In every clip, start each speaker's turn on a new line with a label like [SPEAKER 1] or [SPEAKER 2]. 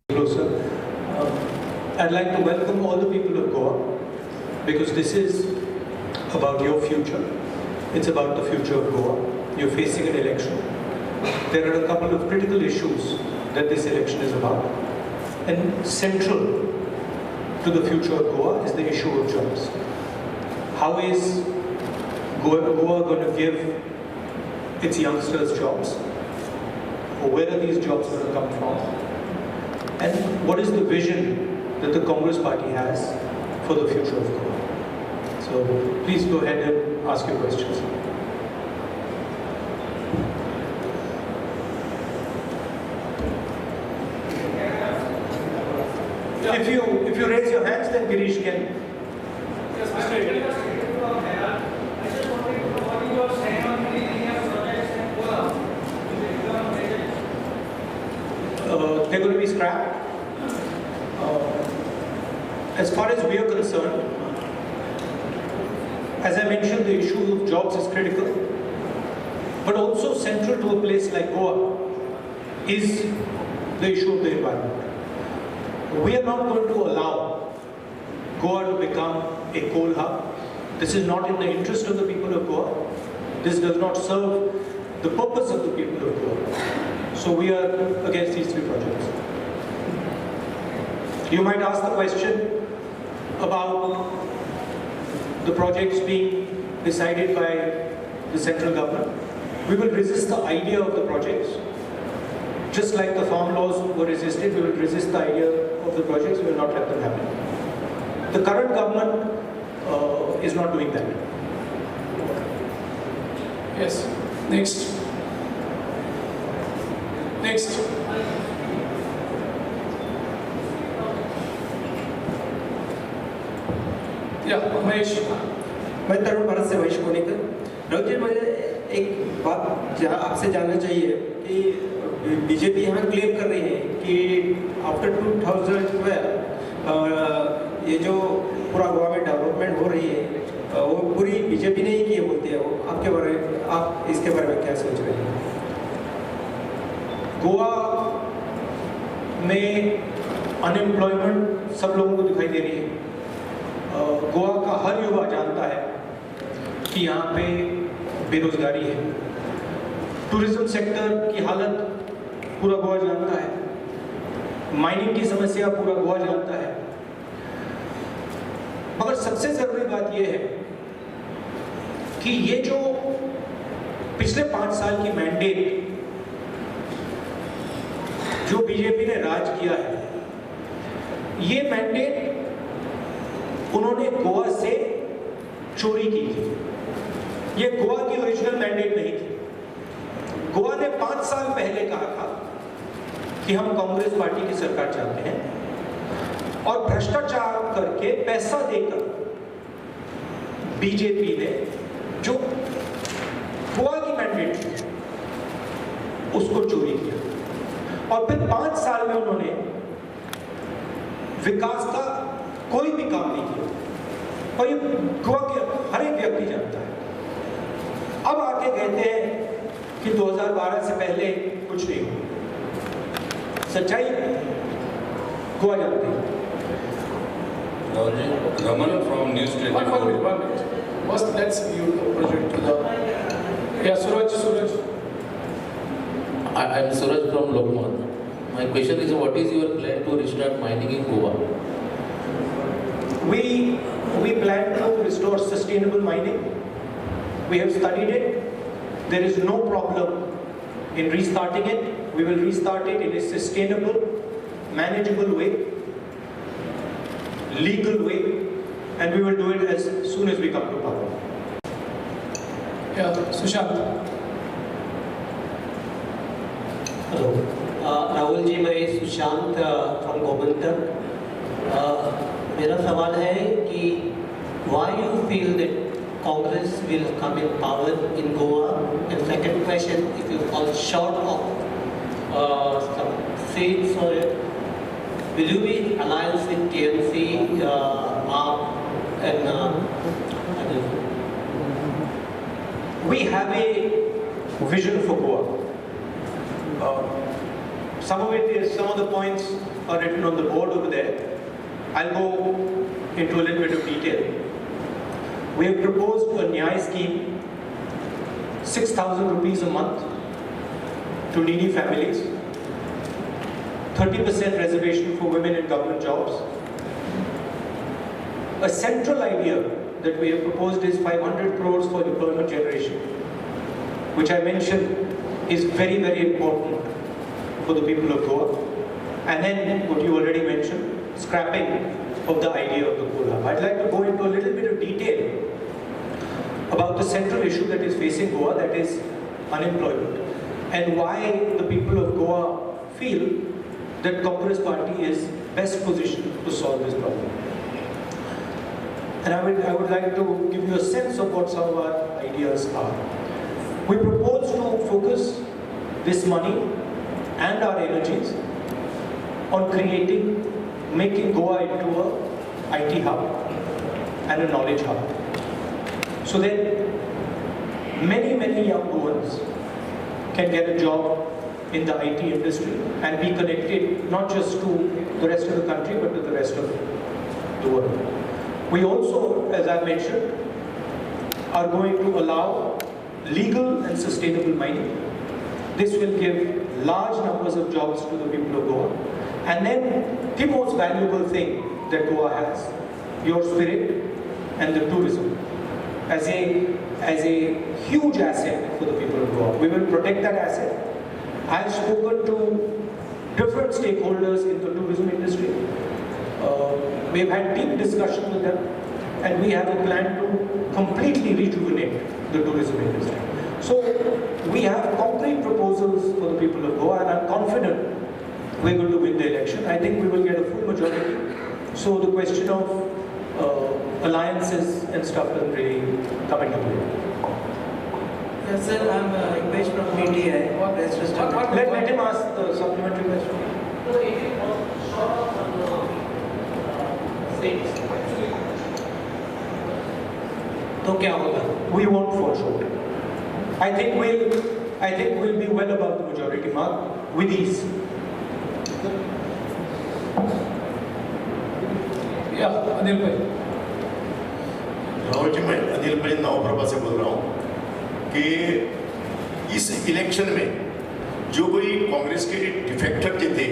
[SPEAKER 1] closer. I'd like to welcome all the people of Goa because this is about your future. It's about the future of Goa. You're facing an election. There are a couple of critical issues that this election is about. And central to the future of Goa is the issue of jobs. How is Goa going to give its youngsters jobs? Or where are these jobs going to come from? And what is the vision that the Congress party has for the future of Goa? So please go ahead and ask your questions. If you raise your hands, then Girish can.
[SPEAKER 2] Yes, Mr. I just wanted to know what is your stand on the projects in Goa?
[SPEAKER 1] They're going to be scrapped. As far as we are concerned, as I mentioned, the issue of jobs is critical, but also central to a place like Goa is the issue of the environment. We are not going to allow Goa to become a coal hub. This is not in the interest of the people of Goa. This does not serve the purpose of the people of Goa. So we are against these three projects. You might ask the question about the projects being decided by the central government. We will resist the idea of the projects. Just like the farm laws were resisted, we will resist the idea of the projects, we will not let them happen. The current government is not doing that.
[SPEAKER 3] Yes. Next. Next. Yeah, Mahesh.
[SPEAKER 4] मैं तरुण भारत से महेश कोनिकर। राहुल जी, मुझे एक बात आपसे जानना चाहिए कि BJP यहाँ क्लेम कर रही है कि आफ्टर 2012 ये जो पूरा गोवा में डेवलपमेंट हो रही है वो पूरी बीजेपी ने ही की बोलती है। वो आपके बारे में, आप इसके बारे में क्या सोच रहे हैं?
[SPEAKER 1] गोवा में अनएम्प्लॉयमेंट सब लोगों को दिखाई दे रही है। गोवा का हर युवा जानता है कि यहाँ पे बेरोजगारी है। टूरिज्म सेक्टर की हालत पूरा गोवा जानता है। माइनिंग की समस्या पूरा गोवा जानता है। मगर सबसे जरूरी बात यह है कि ये जो पिछले 5 साल की मैंडेट जो बीजेपी ने राज किया है, ये मैंडेट उन्होंने गोवा से चोरी की थी। ये गोवा की ओरिजिनल मैंडेट नहीं थी। गोवा ने 5 साल पहले कहा था कि हम कांग्रेस पार्टी की सरकार चाहते हैं और भ्रष्टाचार करके पैसा देकर बीजेपी ने जो गोवा की मैंडेट थी उसको चोरी किया और फिर 5 साल में उन्होंने विकास का कोई भी काम नहीं किया। और ये गोवा के हर एक व्यक्ति जानता है। अब आके कहते हैं कि 2012 से पहले कुछ नहीं हुआ। सच्चाई गोवा जानते हैं।
[SPEAKER 5] Raman from News 24.
[SPEAKER 3] One minute. First, let's view the project to the. Yeah, Suraj.
[SPEAKER 6] I am Suraj from Lokmat. My question is, what is your plan to restart mining in Goa?
[SPEAKER 1] We plan to restore sustainable mining. We have studied it. There is no problem in restarting it. We will restart it in a sustainable, manageable way, legal way, and we will do it as soon as we come to power.
[SPEAKER 3] Yeah, Sushant.
[SPEAKER 7] Hello Rahul ji, मैं Sushant from Gomantak. मेरा सवाल है कि why you feel that Congress will come in power in Goa, and second question, if you fall short of some seats, or will you be alliance with TNC, MAP and others? We have a vision for Goa.
[SPEAKER 1] some of the points are written on the board over there. I'll go into a little bit of detail. We have proposed a Nyay scheme, 6,000 rupees a month to needy families, 30% reservation for women in government jobs. A central idea that we have proposed is 500 crores for employment generation, which I mentioned is very, very important for the people of Goa. And then what you already mentioned, scrapping of the idea of the coal hub. I'd like to go into a little bit of detail about the central issue that is facing Goa, that is unemployment, and why the people of Goa feel that Congress party is best positioned to solve this problem. And I would like to give you a sense of what some of our ideas are. We propose to focus this money and our energies on making Goa into a IT hub and a knowledge hub. So that many, many young Goans can get a job in the IT industry and be connected not just to the rest of the country but to the rest of the world. We also, as I mentioned, are going to allow legal and sustainable mining. This will give large numbers of jobs to the people of Goa. And then the most valuable thing that Goa has, your spirit and the tourism, as a huge asset for the people of Goa. We will protect that asset. I've spoken to different stakeholders in the tourism industry. We've had deep discussions with them, and we have a plan to completely rejuvenate the tourism industry. So we have concrete proposals for the people of Goa, and I'm confident we're going to win the election. I think we will get a full majority. So the question of alliances and stuff doesn't really come into play.
[SPEAKER 8] Yes, sir, I'm English from PTI.
[SPEAKER 1] Let him ask the supplementary question.
[SPEAKER 7] So if it was short on the states, तो क्या होगा?
[SPEAKER 1] We won't fall short. I think we'll be well above the majority mark with ease.
[SPEAKER 3] Yeah, Anil bhai.
[SPEAKER 9] Rahul ji, मैं अनिल भाई नवप्रभा से बोल रहा हूँ कि इस इलेक्शन में जो कोई कांग्रेस के डिफेक्टर थे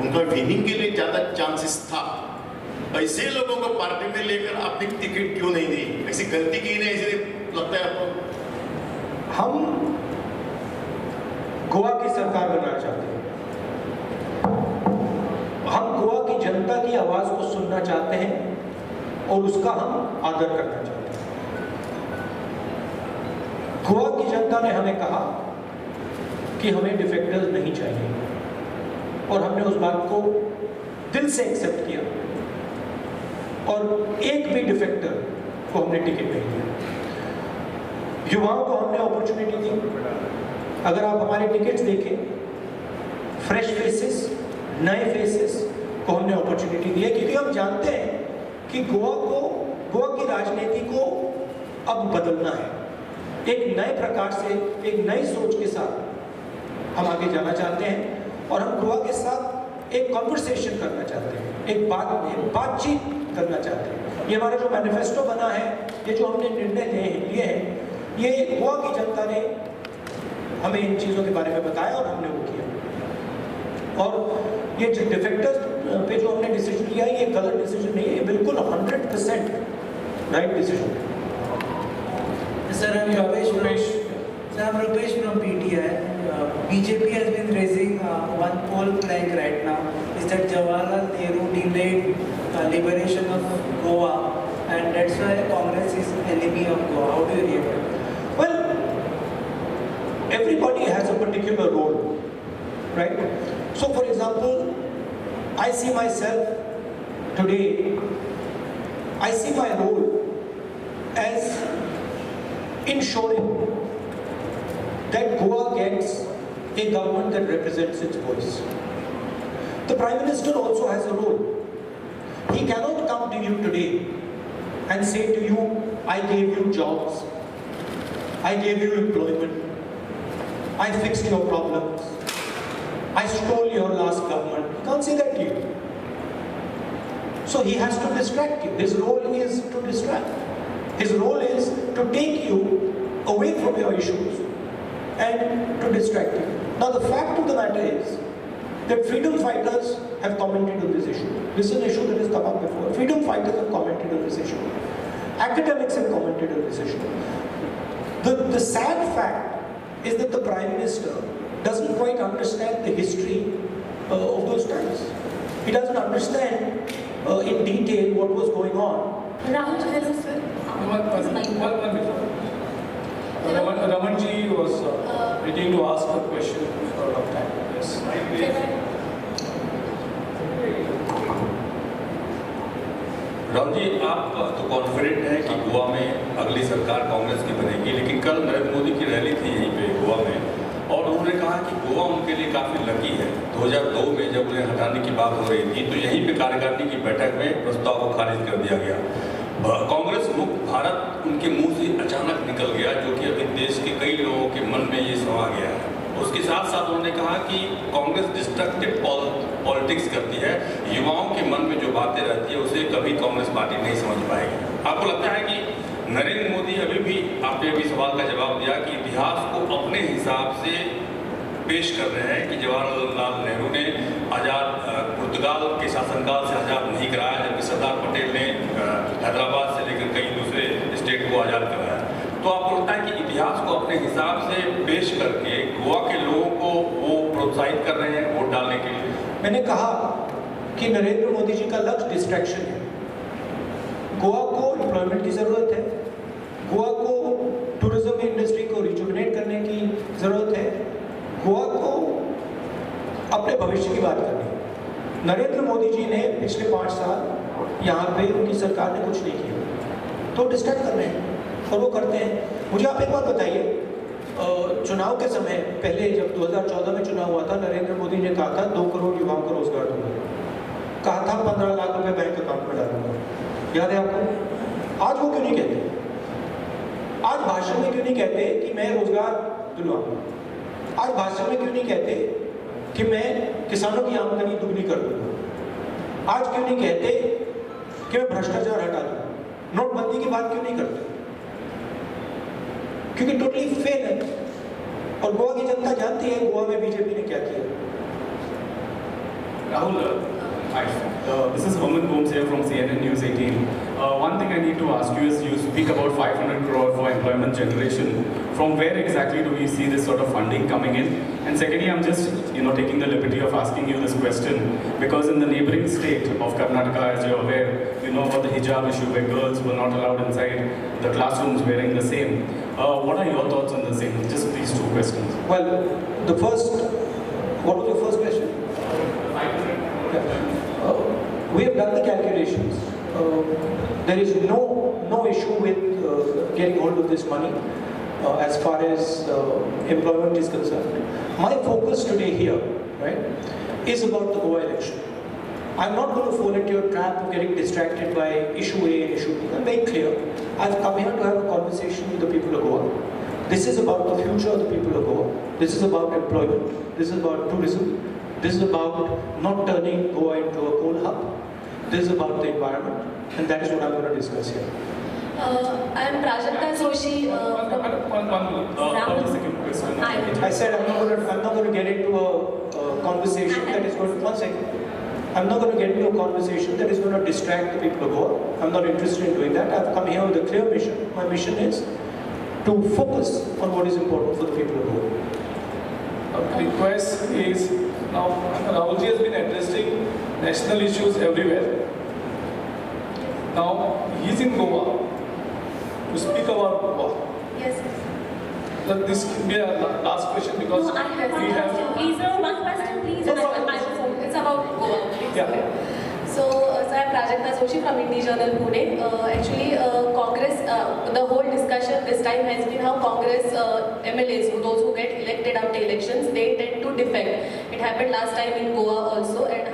[SPEAKER 9] उनका विनिंग के लिए ज़्यादा चांसेस था, ऐसे लोगों को पार्टी में लेकर आपने टिकट क्यों नहीं दी? ऐसी गलती की नहीं, इसलिए लगता है आपको?
[SPEAKER 1] हम गोवा की सरकार बनाना चाहते हैं। हम गोवा की जनता की आवाज को सुनना चाहते हैं और उसका हम आदर करना चाहते हैं। गोवा की जनता ने हमें कहा कि हमें डिफेक्टर्स नहीं चाहिए और हमने उस बात को दिल से एक्सेप्ट किया और एक भी डिफेक्टर को हमने टिकट नहीं दिया। युवाओं को हमने अपॉर्चुनिटी दी। अगर आप हमारे टिकट्स देखें, फ्रेश फेसेस, नए फेसेस को हमने अपॉर्चुनिटी दी है, क्योंकि हम जानते हैं कि गोवा की राजनीति को अब बदलना है। एक नए प्रकार से, एक नई सोच के साथ हम आगे जाना चाहते हैं और हम गोवा के साथ एक कॉन्वर्सेशन करना चाहते हैं, एक बातचीत करना चाहते हैं। ये हमारा जो मैनिफेस्टो बना है, ये जो हमने निर्णय लिए हैं, ये गोवा की जनता ने हमें इन चीज़ों के बारे में बताया और हमने वो किया। और ये जो डिफेक्टर्स पे जो हमने डिसीजन लिया है, ये गलत डिसीजन नहीं है, ये बिल्कुल 100% राइट डिसीजन है।
[SPEAKER 8] Sir, I'm Rupesh from PTI. BJP has been raising one poll plank right now. Is that Jawaharlal Nehru delayed liberation of Goa, and that's why Congress is enemy of Goa. How do you react?
[SPEAKER 1] Well, everybody has a particular role, right? So, for example, I see myself today, I see my role as ensuring that Goa gets a government that represents its voice. The Prime Minister also has a role. He cannot come to you today and say to you, I gave you jobs, I gave you employment, I fixed your problems. I stole your last government. He can't say that to you. So he has to distract you. His role is to distract. His role is to take you away from your issues and to distract you. Now the fact of the matter is that freedom fighters have commented on this issue. This is an issue that has come up before. Freedom fighters have commented on this issue. Academics have commented on this issue. The sad fact is that the Prime Minister doesn't quite understand the history of those times. He doesn't understand in detail what was going on.
[SPEAKER 3] Rahul, hello sir. One minute. Ramanji was waiting to ask a question for a long time. Yes.
[SPEAKER 5] Rahul ji, आप तो confident हैं कि गोवा में अगली सरकार कांग्रेस की बनेगी, लेकिन कल नरेंद्र मोदी की रैली थी यहीं पे गोवा में और उन्होंने कहा कि गोवा उनके लिए काफ़ी लकी है। 2002 में जब उन्हें हटाने की बात हो रही थी तो यहीं पे कार्यकारिणी की बैठक में प्रस्ताव को खारिज कर दिया गया। कांग्रेस मुक्त भारत उनके मुंह से अचानक निकल गया, जो कि अभी देश के कई लोगों के मन में ये समा गया है। उसके साथ साथ उन्होंने कहा कि कांग्रेस डिस्ट्रक्टिव पॉलिटिक्स करती है, युवाओं के मन में जो बातें रहती है उसे कभी कांग्रेस पार्टी नहीं समझ पाएगी। आपको लगता है कि नरेंद्र मोदी अभी भी, आपने अभी सवाल का जवाब दिया कि इतिहास को अपने हिसाब से पेश कर रहे हैं कि जवाहरलाल नेहरू ने आज़ाद पुर्तगाल के शासनकाल से आज़ाद नहीं कराया, जबकि सरदार पटेल ने हैदराबाद से लेकर कई दूसरे स्टेट को आज़ाद कराया। तो आपको लगता है कि इतिहास को अपने हिसाब से पेश करके गोवा के लोगों को वो प्रोत्साहित कर रहे हैं वोट डालने के लिए?
[SPEAKER 1] मैंने कहा कि नरेंद्र मोदी जी का लक्ष्य डिस्ट्रैक्शन है। गोवा को एम्प्लॉयमेंट की ज़रूरत है, गोवा को टूरिज्म इंडस्ट्री को रिजुविनेट करने की ज़रूरत है, गोवा को अपने भविष्य की बात करनी है। नरेंद्र मोदी जी ने पिछले 5 साल यहाँ पे उनकी सरकार ने कुछ नहीं किया, तो डिस्ट्रैक्ट कर रहे हैं और वो करते हैं। मुझे आप एक बात बताइए, चुनाव के समय पहले जब 2014 में चुनाव हुआ था, नरेंद्र मोदी ने कहा था 2 करोड़ युवाओं को रोजगार दूंगा, कहा था 15 लाख रुपए बैंक अकाउंट में डालूंगा। याद है आपको? आज वो क्यों नहीं कहते? आज भाषण में क्यों नहीं कहते कि मैं रोजगार दिलवाऊंगा? आज भाषण में क्यों नहीं कहते कि मैं किसानों की आमदनी दुगनी कर दूंगा? आज क्यों नहीं कहते कि मैं भ्रष्टाचार हटा दूंगा? नोटबंदी की बात क्यों नहीं करते? क्योंकि टोटली फेल है और गोवा की जनता जानती है गोवा में बीजेपी ने क्या किया।
[SPEAKER 10] Rahul, hi. This is Mohammed Gomes here from CNN News 18. One thing I need to ask you is, you speak about 500 crore for employment generation. From where exactly do we see this sort of funding coming in? And secondly, I'm just taking the liberty of asking you this question because in the neighboring state of Karnataka, as you're aware, you know about the hijab issue where girls were not allowed inside the classrooms wearing the same. What are your thoughts on the same? Just these 2 questions.
[SPEAKER 1] Well, what was your first question? We have done the calculations. There is no issue with getting hold of this money as far as employment is concerned. My focus today here, right, is about the Goa election. I'm not going to fall into your trap of getting distracted by issue A and issue B. I'm very clear. I've come here to have a conversation with the people of Goa. This is about the future of the people of Goa. This is about employment. This is about tourism. This is about not turning Goa into a coal hub. This is about the environment, and that is what I'm going to discuss here.
[SPEAKER 11] I am Prajakta Joshi from
[SPEAKER 1] I said I'm not going to get into a conversation that is going to, one second. I'm not going to get into a conversation that is going to distract the people of Goa. I'm not interested in doing that. I've come here with a clear mission. My mission is to focus on what is important for the people of Goa.
[SPEAKER 3] The request is, now Rahul ji has been addressing national issues everywhere. Now he's in Goa to speak about Goa.
[SPEAKER 11] Yes.
[SPEAKER 3] This will be our last question because
[SPEAKER 11] no, I have
[SPEAKER 3] we have.
[SPEAKER 11] Please, one question, please. It's about Goa.
[SPEAKER 3] Yeah.
[SPEAKER 11] So I am Prajakta Joshi from Indie Journal Pune. Actually, Congress, the whole discussion this time has been how Congress MLAs, those who get elected after elections, they tend to defect. It happened last time in Goa also, and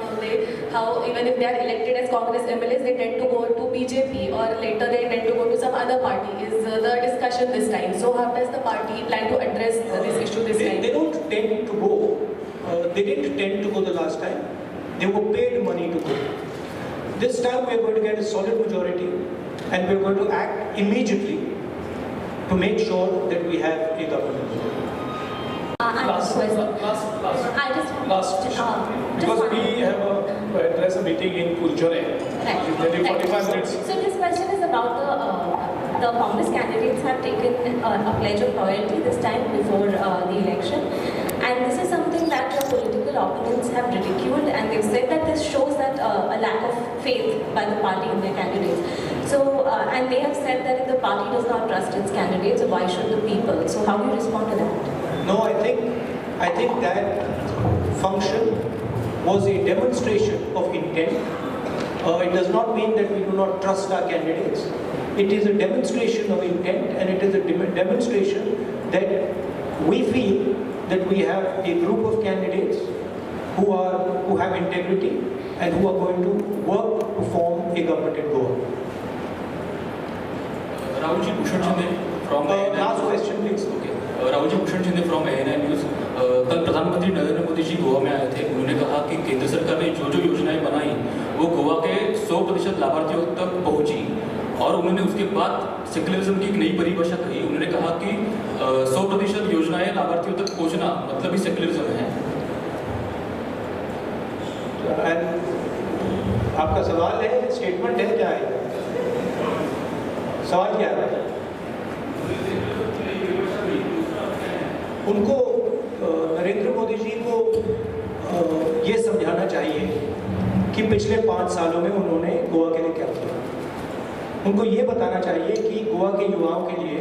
[SPEAKER 11] how even if they are elected as Congress MLAs, they tend to go to BJP or later they tend to go to some other party. Is the discussion this time? So how does the party plan to address this issue this time?
[SPEAKER 1] They don't tend to go. they didn't tend to go the last time. They were paid money to go. This time we are going to get a solid majority and we are going to act immediately to make sure that we have a government.
[SPEAKER 3] Last question. Because we have to address a meeting in Kurjore.
[SPEAKER 11] Right.
[SPEAKER 3] 45 minutes.
[SPEAKER 11] So this question is about the Congress candidates have taken a pledge of loyalty this time before the election, and this is something that your political opponents have ridiculed, and they've said that this shows that a lack of faith by the party in their candidates. So and they have said that if the party does not trust its candidates, why should the people? So how do you respond to that?
[SPEAKER 1] No, I think that function was a demonstration of intent. It does not mean that we do not trust our candidates. It is a demonstration of intent, and it is a demonstration that we feel that we have a group of candidates who have integrity and who are going to work to form a government in Goa.
[SPEAKER 5] Rahul ji, Bhushan Shinde from
[SPEAKER 1] last question, please.
[SPEAKER 5] Okay. Rahul ji, Bhushan Shinde from ANI news. कल प्रधानमंत्री नरेंद्र मोदी जी गोवा में आए थे। उन्होंने कहा कि केंद्र सरकार ने जो योजनाएं बनाई वो गोवा के 100% लाभार्थियों तक पहुंची, और उन्होंने उसके बाद सेक्युलरिज्म की एक नई परिभाषा कही। उन्होंने कहा कि 100% योजनाएं लाभार्थियों तक पहुंचना मतलब ही सेक्युलरिज्म है।
[SPEAKER 1] आपका सवाल है, स्टेटमेंट है, क्या है सवाल? क्या है? उनको नरेंद्र मोदी जी को ये समझाना चाहिए कि पिछले 5 सालों में उन्होंने गोवा के लिए क्या किया। उनको ये बताना चाहिए कि गोवा के युवाओं के लिए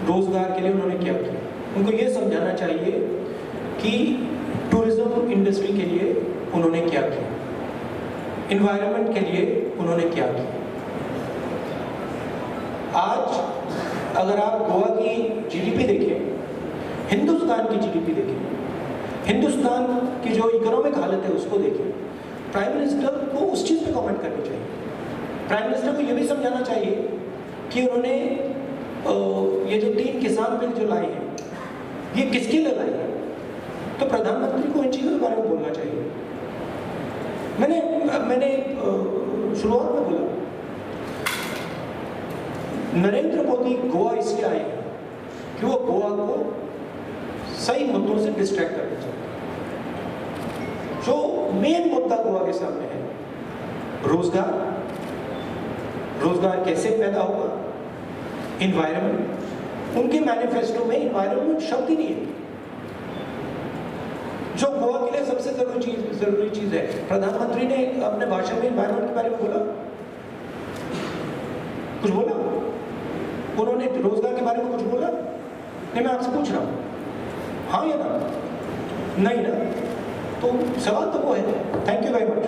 [SPEAKER 1] रोजगार के लिए उन्होंने क्या किया। उनको ये समझाना चाहिए कि टूरिज्म इंडस्ट्री के लिए उन्होंने क्या किया, इन्वायरमेंट के लिए उन्होंने क्या किया। आज अगर आप गोवा की जीडीपी देखें, हिंदुस्तान की जीडीपी देखें, हिंदुस्तान की जो इकोनॉमिक हालत है उसको देखें, प्राइम मिनिस्टर को उस चीज़ पे कमेंट करनी चाहिए। प्राइम मिनिस्टर को ये भी समझाना चाहिए कि उन्होंने ये जो 3 किसान बिल जो लाए हैं ये किसके लिए लाए हैं। तो प्रधानमंत्री को इन चीज़ों के बारे में बोलना चाहिए। मैंने शुरुआत में बोला, नरेंद्र मोदी गोवा इसलिए आए हैं कि वो गोवा को सही मुद्दों से डिस्ट्रैक्ट करना चाहते हैं। जो मेन मुद्दा गोवा के सामने है, रोजगार कैसे पैदा होगा, इन्वायरमेंट, उनके मैनिफेस्टो में इन्वायरमेंट शब्द ही नहीं है, जो गोवा के लिए सबसे जरूरी चीज है। प्रधानमंत्री ने अपने भाषण में इन्वायरमेंट के बारे में बोला, कुछ बोला? उन्होंने रोजगार के बारे में कुछ बोला? नहीं, मैं आपसे पूछ रहा हूं, हाँ या ना? नहीं ना? तो सवाल तो वो है। Thank you very much.